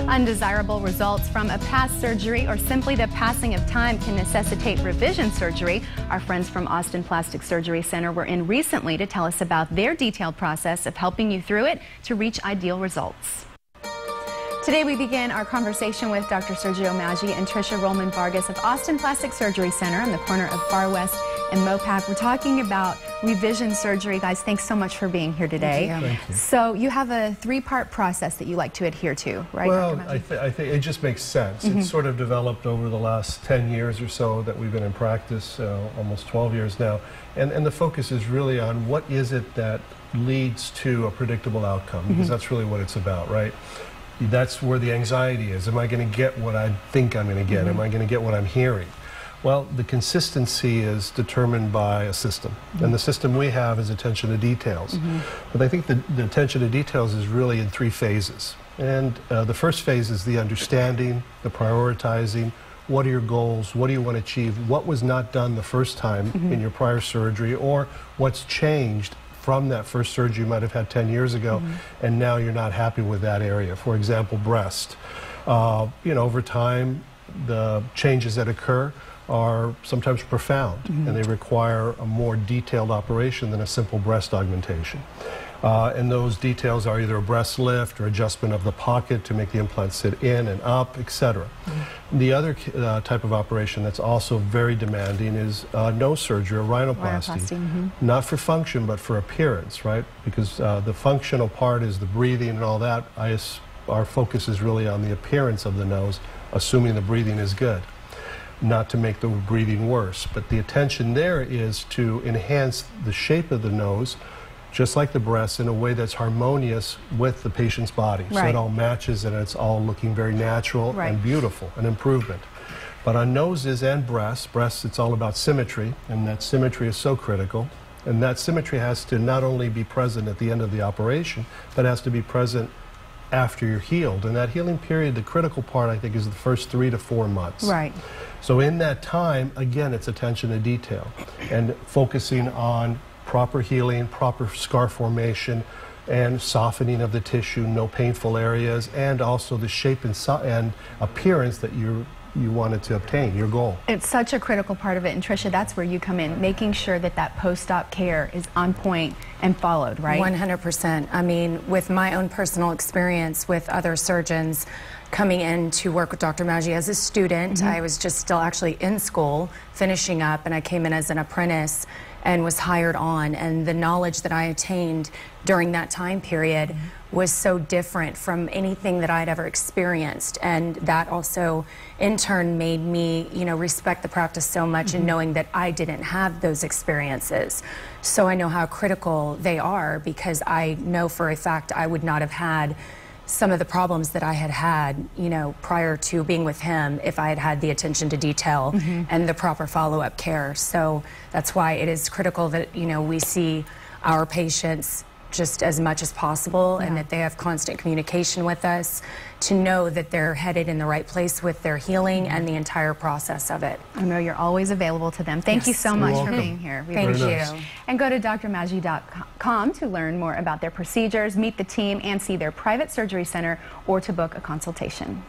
Undesirable results from a past surgery or simply the passing of time can necessitate revision surgery. Our friends from Austin Plastic Surgery Center were in recently to tell us about their detailed process of helping you through it to reach ideal results. Today we begin our conversation with Dr. Sergio Maggi and Tricia Rollman-Vargas of Austin Plastic Surgery Center on the corner of Far West and Mopac. We're talking about revision surgery. Guys, thanks so much for being here today. Thank you. So you have a three-part process that you like to adhere to, right? Well, I think it just makes sense. It's sort of developed over the last 10 years or so that we've been in practice, almost 12 years now. And the focus is really on what is it that leads to a predictable outcome, because that's really what it's about, right? That's where the anxiety is. Am I going to get what I think I'm going to get? Am I going to get what I'm hearing? Well, the consistency is determined by a system. And the system we have is attention to details. But I think the attention to details is really in three phases. And the first phase is the understanding, the prioritizing. What are your goals? What do you want to achieve? What was not done the first time in your prior surgery, or what's changed from that first surgery you might have had 10 years ago, and now you're not happy with that area. For example, breast. Over time, the changes that occur are sometimes profound, and they require a more detailed operation than a simple breast augmentation. And those details are either a breast lift or adjustment of the pocket to make the implant sit in and up, etc. The other type of operation that's also very demanding is nose surgery or rhinoplasty. Not for function, but for appearance, right? Because the functional part is the breathing and all that. Our focus is really on the appearance of the nose, assuming the breathing is good. Not to make the breathing worse, but the attention there is to enhance the shape of the nose, just like the breast, in a way that's harmonious with the patient's body. So it all matches and it's all looking very natural and beautiful, an improvement. But on noses and breasts, it's all about symmetry, and that symmetry is so critical. And that symmetry has to not only be present at the end of the operation, but has to be present after you're healed. And that healing period, the critical part, I think, is the first 3 to 4 months. So in that time, again, it's attention to detail and focusing on proper healing, proper scar formation, and softening of the tissue, no painful areas, and also the shape and appearance that you wanted to obtain, your goal. It's such a critical part of it, and Tricia, that's where you come in, making sure that that post-op care is on point and followed, right? 100%. I mean, with my own personal experience with other surgeons coming in to work with Dr. Maggi as a student, I was just still actually in school, finishing up, and I came in as an apprentice and was hired on, and the knowledge that I attained during that time period was so different from anything that I'd ever experienced, and that also in turn made me, respect the practice so much, in knowing that I didn't have those experiences. So I know how critical they are, because I know for a fact I would not have had some of the problems that I had, prior to being with him, if I had had the attention to detail and the proper follow-up care. So that's why it is critical that, we see our patients just as much as possible, and that they have constant communication with us to know that they're headed in the right place with their healing and the entire process of it. I know you're always available to them. Thank you so much for being here. Thank you. And go to drmaggi.com to learn more about their procedures, meet the team, and see their private surgery center, or to book a consultation.